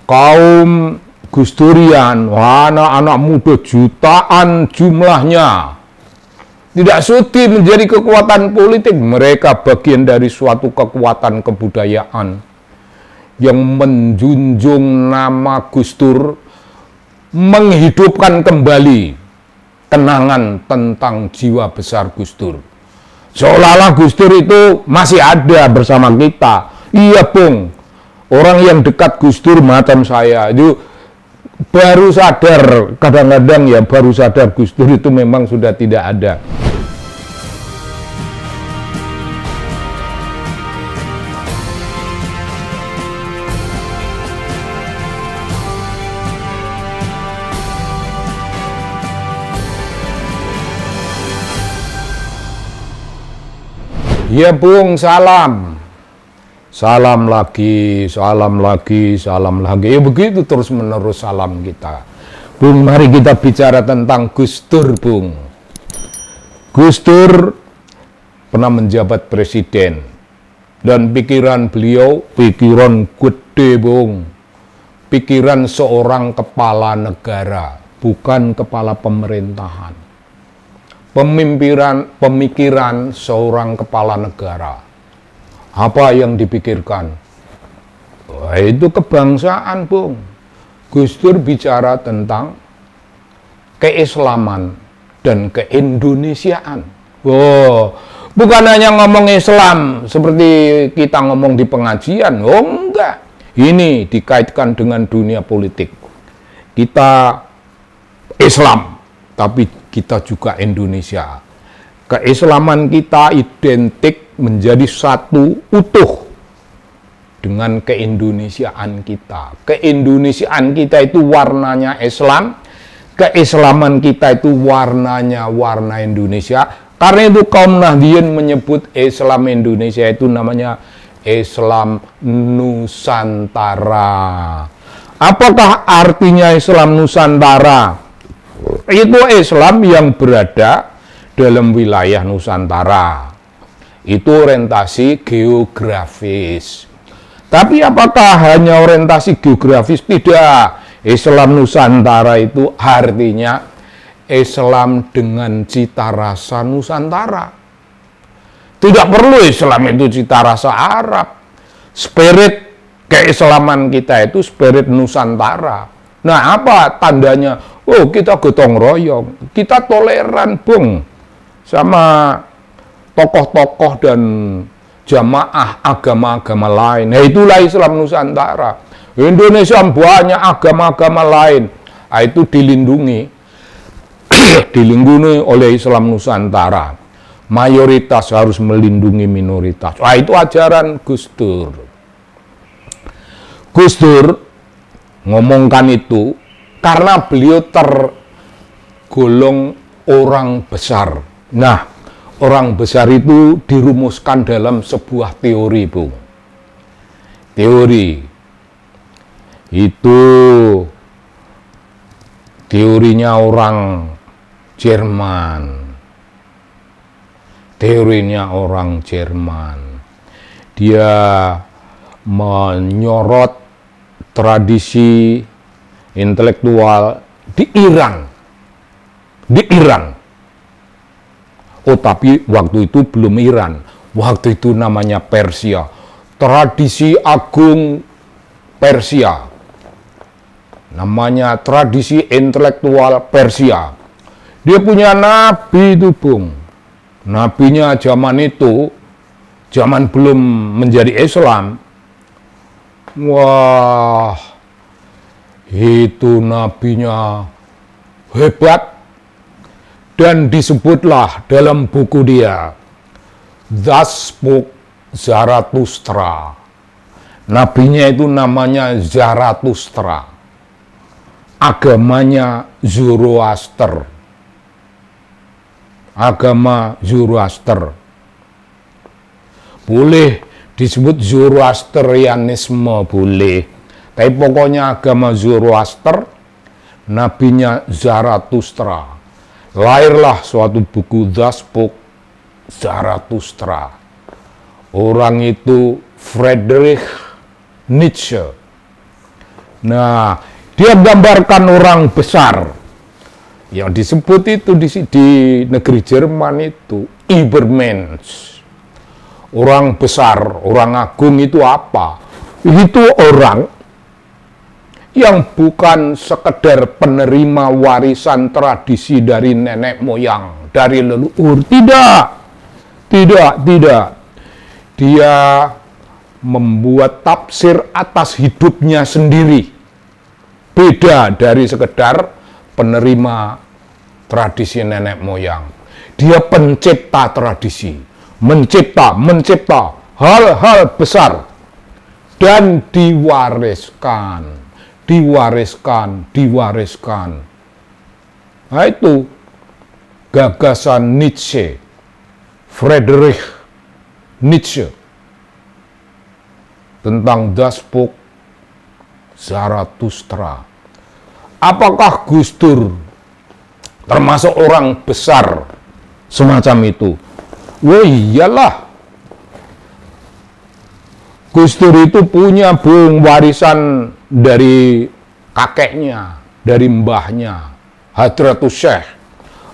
kaum Gus Durian, anak-anak muda jutaan jumlahnya, tidak sudi menjadi kekuatan politik. Mereka bagian dari suatu kekuatan kebudayaan yang menjunjung nama Gus Dur, menghidupkan kembali kenangan tentang jiwa besar Gus Dur. Seolah-olah Gus Dur itu masih ada bersama kita. Iya, Bung. Orang yang dekat Gus Dur macam saya itu baru sadar, kadang-kadang ya baru sadar Gus Dur itu memang sudah tidak ada. Ya Bung, salam. Salam lagi, salam lagi, salam lagi. Ya begitu terus menerus salam kita. Bung, mari kita bicara tentang Gus Dur, Bung. Gus Dur pernah menjabat presiden. Dan pikiran beliau, pikiran gede, Bung. Pikiran seorang kepala negara, bukan kepala pemerintahan. Pemikiran seorang kepala negara. Apa yang dipikirkan? Wah, itu kebangsaan, Bung. Gus Dur bicara tentang keislaman dan keindonesiaan. Oh, bukan hanya ngomong Islam seperti kita ngomong di pengajian. Oh, enggak. Ini dikaitkan dengan dunia politik. Kita Islam, tapi kita juga Indonesia. Keislaman kita identik menjadi satu utuh dengan keindonesiaan kita. Keindonesiaan kita itu warnanya Islam, keislaman kita itu warnanya warna Indonesia. Karena itu kaum Nahdliyin menyebut Islam Indonesia itu namanya Islam Nusantara. Apakah artinya Islam Nusantara? Itu Islam yang berada dalam wilayah Nusantara. Itu orientasi geografis. Tapi apakah hanya orientasi geografis? Tidak. Islam Nusantara itu artinya Islam dengan cita rasa Nusantara. Tidak perlu Islam itu cita rasa Arab. Spirit keislaman kita itu spirit Nusantara. Nah, apa tandanya? Oh, kita gotong royong, kita toleran, Bung, sama tokoh-tokoh dan jamaah agama-agama lain. Nah, itulah Islam Nusantara. Indonesia banyak agama-agama lain. Nah, itu dilindungi, dilindungi oleh Islam Nusantara. Mayoritas harus melindungi minoritas. Nah, itu ajaran Gus Dur. Gus Dur ngomongkan itu karena beliau tergolong orang besar. Nah, orang besar itu dirumuskan dalam sebuah teori, Bung. Teori itu teorinya orang Jerman. Teorinya orang Jerman. Dia menyorot tradisi intelektual di Iran. Di Iran. Oh, tapi waktu itu belum Iran. Waktu itu namanya Persia. Tradisi agung Persia. Namanya tradisi intelektual Persia. Dia punya nabi itu, Bung. Nabinya zaman itu, zaman belum menjadi Islam. Wah, itu nabinya hebat. Dan disebutlah dalam buku dia, Thus Spoke Zarathustra. Nabinya itu namanya Zarathustra. Agamanya Zoroaster. Agama Zoroaster. Boleh disebut Zoroastrianisme, boleh. Tapi pokoknya agama Zoroaster, nabinya Zarathustra. Lahirlah suatu buku Thus Spoke Zarathustra. Orang itu Friedrich Nietzsche. Nah, dia gambarkan orang besar yang disebut itu di negeri Jerman itu Übermensch. Orang besar, orang agung itu apa? Itu orang yang bukan sekedar penerima warisan tradisi dari nenek moyang, dari leluhur. Tidak. Dia membuat tafsir atas hidupnya sendiri. Beda dari sekedar penerima tradisi nenek moyang. Dia pencipta tradisi, mencipta hal-hal besar dan diwariskan. Nah, itu gagasan Nietzsche, Friedrich Nietzsche, tentang Das Buch Zarathustra. Apakah Gus Dur termasuk orang besar semacam itu? Oh iyalah. Gus Dur itu punya warisan dari kakeknya, dari mbahnya, Hadratus Syekh.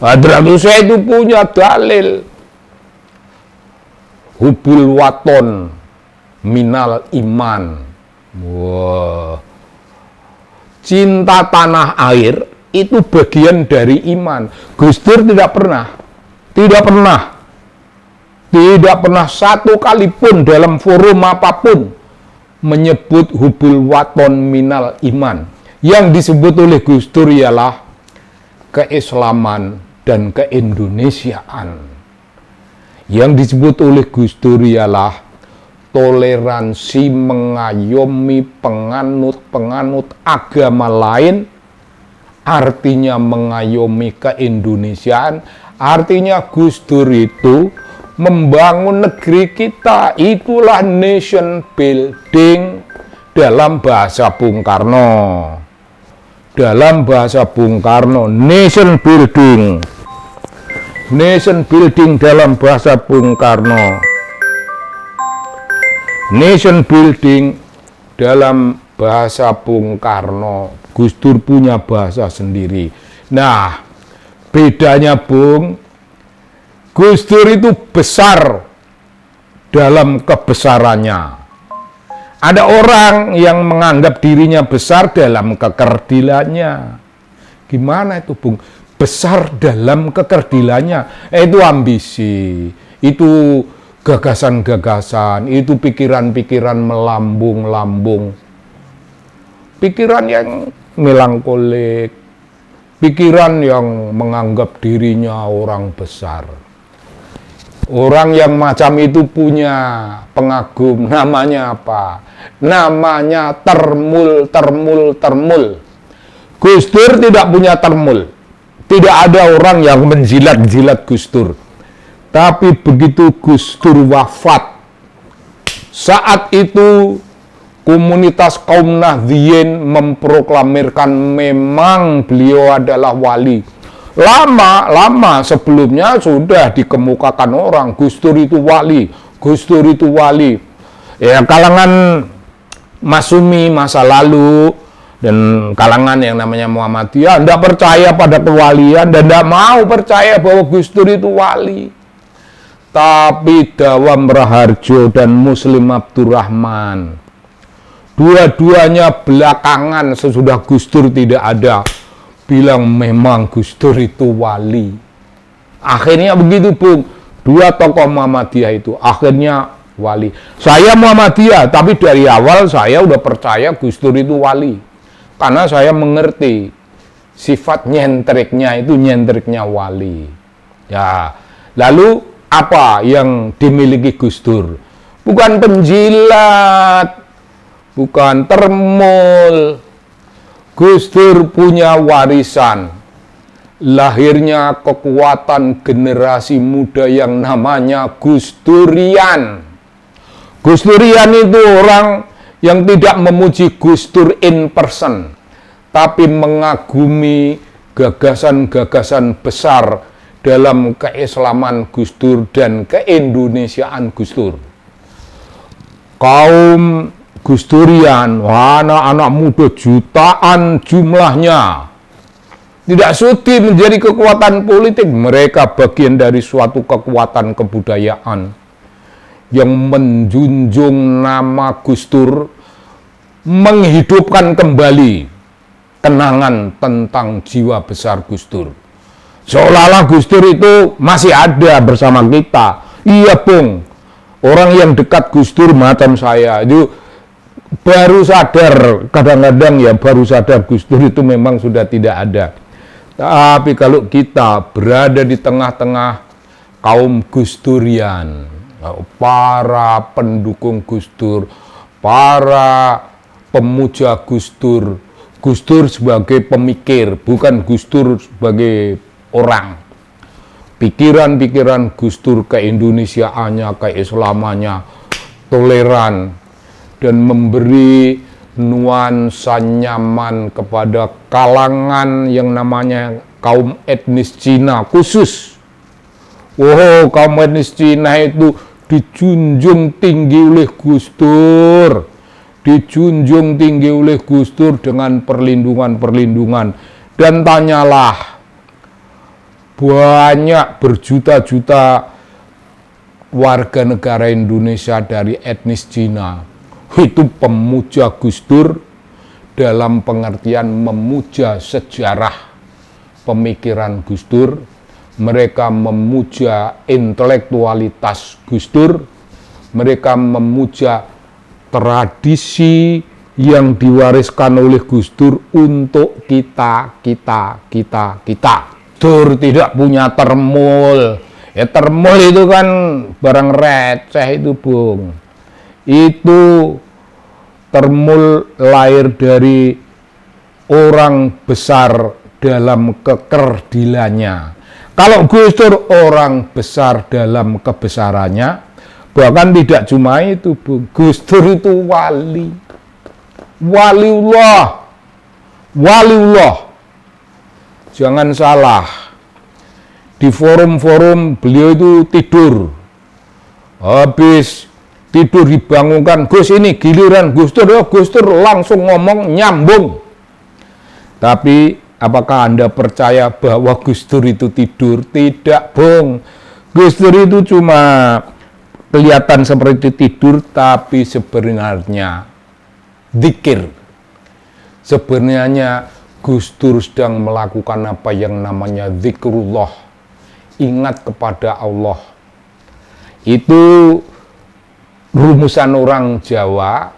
Hadratus Syekh itu punya dalil hubul waton minal iman. Wah. Cinta tanah air itu bagian dari iman. Gus Dur tidak pernah satu kali pun dalam forum apapun menyebut hubul waton minal iman. Yang disebut oleh Gus Dur ialah keislaman dan keindonesiaan. Yang disebut oleh Gus Dur ialah toleransi mengayomi penganut agama lain, artinya mengayomi keindonesiaan. Artinya Gus Dur itu membangun negeri kita, itulah nation building dalam bahasa Bung Karno. Nation building dalam bahasa Bung Karno. Nation building dalam bahasa Bung Karno. Gus Dur punya bahasa sendiri. Nah, bedanya Bung, Gus Dur itu besar dalam kebesarannya. Ada orang yang menganggap dirinya besar dalam kekerdilannya. Gimana itu Bung? Besar dalam kekerdilannya. Itu ambisi, itu gagasan-gagasan, itu pikiran-pikiran melambung-lambung. Pikiran yang melankolik, pikiran yang menganggap dirinya orang besar. Orang yang macam itu punya pengagum, namanya apa? Namanya termul. Gus Dur tidak punya termul. Tidak ada orang yang menjilat-jilat Gus Dur. Tapi begitu Gus Dur wafat, saat itu komunitas kaum Nahdliyin memproklamirkan memang beliau adalah wali. Lama sebelumnya sudah dikemukakan orang, Gus Dur itu wali. Ya, kalangan Masumi masa lalu dan kalangan yang namanya Muhammadiyah tidak percaya pada kewalian dan tidak mau percaya bahwa Gus Dur itu wali. Tapi Dawam Raharjo dan Muslim Abdurrahman, dua-duanya belakangan sesudah Gus Dur tidak ada, bilang memang Gus Dur itu wali. Akhirnya begitu Bung, dua tokoh Muhammadiyah itu akhirnya wali. Saya Muhammadiyah, tapi dari awal saya udah percaya Gus Dur itu wali. Karena saya mengerti sifat nyentriknya itu nyentriknya wali. Ya, lalu apa yang dimiliki Gus Dur? Bukan penjilat, bukan termul. Gus Dur punya warisan. Lahirnya kekuatan generasi muda yang namanya Gus Durian. Gus Durian itu orang yang tidak memuji Gus Dur in person, tapi mengagumi gagasan-gagasan besar dalam keislaman Gus Dur dan keindonesiaan Gus Dur. Kaum Gus Durian, anak-anak muda jutaan jumlahnya. Tidak sudi menjadi kekuatan politik, mereka bagian dari suatu kekuatan kebudayaan yang menjunjung nama Gus Dur, menghidupkan kembali kenangan tentang jiwa besar Gus Dur. Seolah-olah Gus Dur itu masih ada bersama kita. Iya, Bung. Orang yang dekat Gus Dur macam saya itu baru sadar, kadang-kadang ya baru sadar Gus Dur itu memang sudah tidak ada. Tapi kalau kita berada di tengah-tengah kaum Gus Durian, para pendukung Gus Dur, para pemuja Gus Dur sebagai pemikir, bukan Gus Dur sebagai orang. Pikiran-pikiran Gus Dur ke-Indonesiaannya, keislamannya, toleran, dan memberi nuansa nyaman kepada kalangan yang namanya kaum etnis Cina khusus. Wow, kaum etnis Cina itu dijunjung tinggi oleh Gus Dur. Dijunjung tinggi oleh Gus Dur dengan perlindungan-perlindungan. Dan tanyalah, banyak berjuta-juta warga negara Indonesia dari etnis Cina itu pemuja Gus Dur dalam pengertian memuja sejarah pemikiran Gus Dur. Mereka memuja intelektualitas Gus Dur, mereka memuja tradisi yang diwariskan oleh Gus Dur untuk kita. Dur tidak punya termul. Ya termul itu kan barang receh itu, Bung. Itu termul lahir dari orang besar dalam kekerdilannya. Kalau Gus Dur orang besar dalam kebesarannya, bahkan tidak cuma itu, Bung. Gus Dur itu waliullah. Jangan salah. Di forum-forum beliau itu tidur. Habis tidur dibangunkan, Gus ini giliran Gus Dur, Gus Dur langsung ngomong nyambung. Tapi apakah Anda percaya bahwa Gus Dur itu tidur? Tidak, Bung. Gus Dur itu cuma kelihatan seperti tidur, tapi sebenarnya zikir. Sebenarnya Gus Dur sedang melakukan apa yang namanya zikrullah. Ingat kepada Allah. Itu rumusan orang Jawa,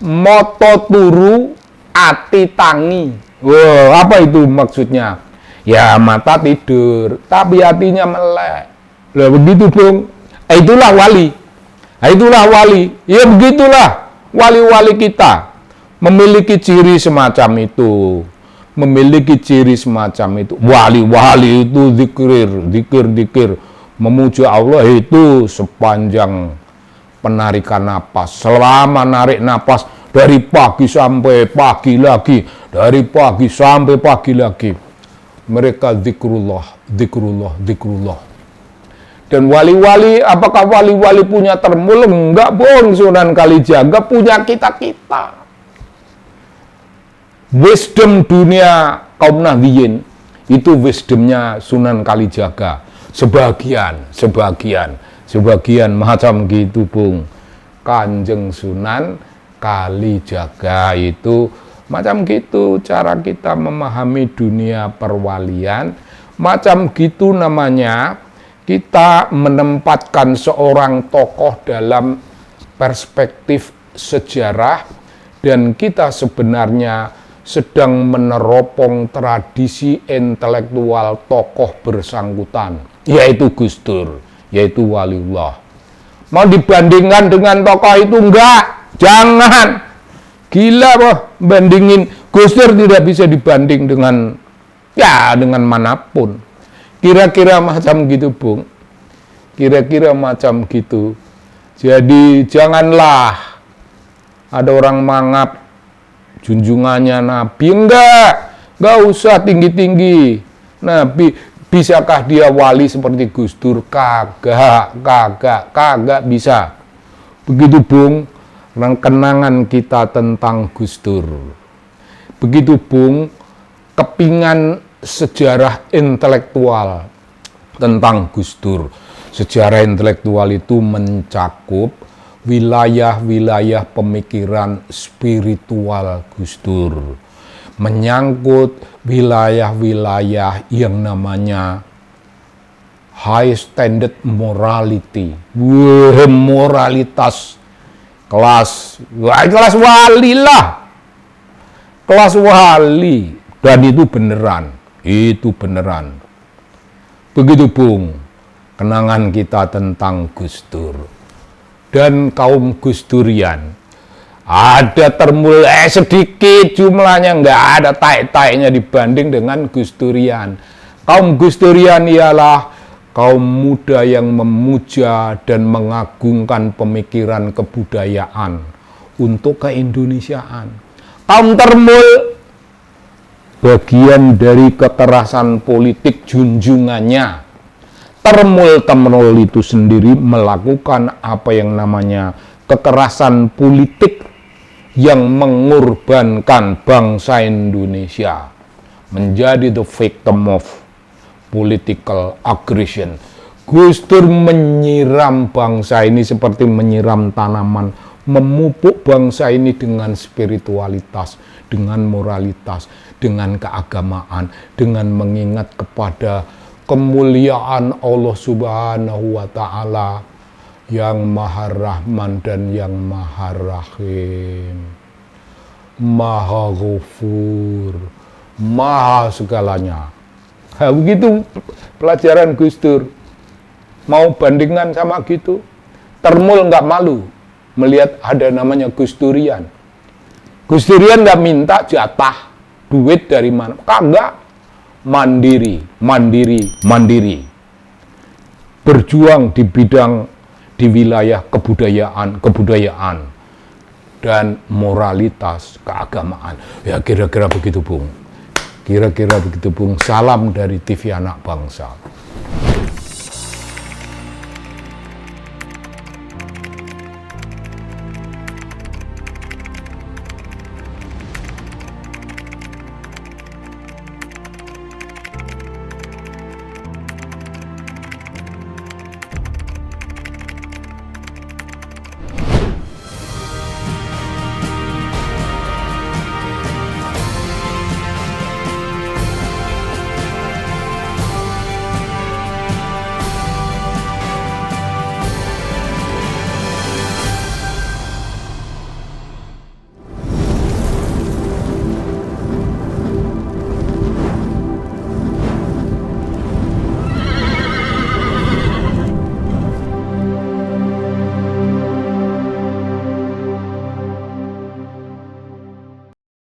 moto turu ati tangi. Wow, apa itu maksudnya? Ya mata tidur, tapi hatinya melek. Lah begitu, Bung. Itulah wali. Itulah wali. Ya begitulah wali-wali kita memiliki ciri semacam itu. Memiliki ciri semacam itu. Wali-wali itu zikir. Memuja Allah itu sepanjang penarikan napas. Selama narik napas dari pagi sampai pagi lagi. Dari pagi sampai pagi lagi. Mereka zikrullah. Dan wali-wali, apakah wali-wali punya termul? Enggak, Bung. Sunan Kalijaga punya kita-kita. Wisdom dunia kaum Nahdliyin itu wisdomnya Sunan Kalijaga. Sebagian macam gitu, Bung. Kanjeng Sunan Kalijaga itu macam gitu cara kita memahami dunia perwalian. Macam gitu namanya kita menempatkan seorang tokoh dalam perspektif sejarah, dan kita sebenarnya sedang meneropong tradisi intelektual tokoh bersangkutan, yaitu Gus Dur, yaitu waliullah. Mau dibandingkan dengan tokoh itu? Enggak, jangan. Gila, boh, bandingin. Gus Dur tidak bisa dibanding dengan manapun. Kira-kira macam gitu, Bung. Kira-kira macam gitu. Jadi janganlah ada orang mangap junjungannya Nabi. Enggak usah tinggi-tinggi. Nabi, bisakah dia wali seperti Gus Dur? Kagak bisa. Begitu Bung, kenangan kita tentang Gus Dur. Begitu Bung, kepingan sejarah intelektual tentang Gus Dur. Sejarah intelektual itu mencakup wilayah-wilayah pemikiran spiritual Gus Dur. Menyangkut wilayah-wilayah yang namanya high standard morality. Moralitas kelas wali lah. Kelas wali. Dan itu beneran. Itu beneran. Begitu Bung, kenangan kita tentang Gus Dur. Dan kaum Gus Durian. Ada sedikit jumlahnya, nggak ada tai-tainya dibanding dengan Gus Durian. Kaum Gus Durian ialah kaum muda yang memuja dan mengagungkan pemikiran kebudayaan untuk keindonesiaan. Kaum Termul, bagian dari kekerasan politik junjungannya. Termul itu sendiri melakukan apa yang namanya kekerasan politik yang mengorbankan bangsa Indonesia menjadi the victim of political aggression. Gus Dur menyiram bangsa ini seperti menyiram tanaman, memupuk bangsa ini dengan spiritualitas, dengan moralitas, dengan keagamaan, dengan mengingat kepada kemuliaan Allah Subhanahu wa Ta'ala yang Maha Rahman dan yang Maha Rahim, Maha Ghafur, Maha segalanya. Nah, begitu pelajaran Gus Dur. Mau bandingkan sama gitu? Termul nggak malu melihat ada namanya Gus Durian. Gus Durian nggak minta jatah duit dari mana, kagak. Mandiri. Berjuang di bidang, di wilayah kebudayaan dan moralitas keagamaan. Ya kira-kira begitu Bung. Salam dari TV Anak Bangsa.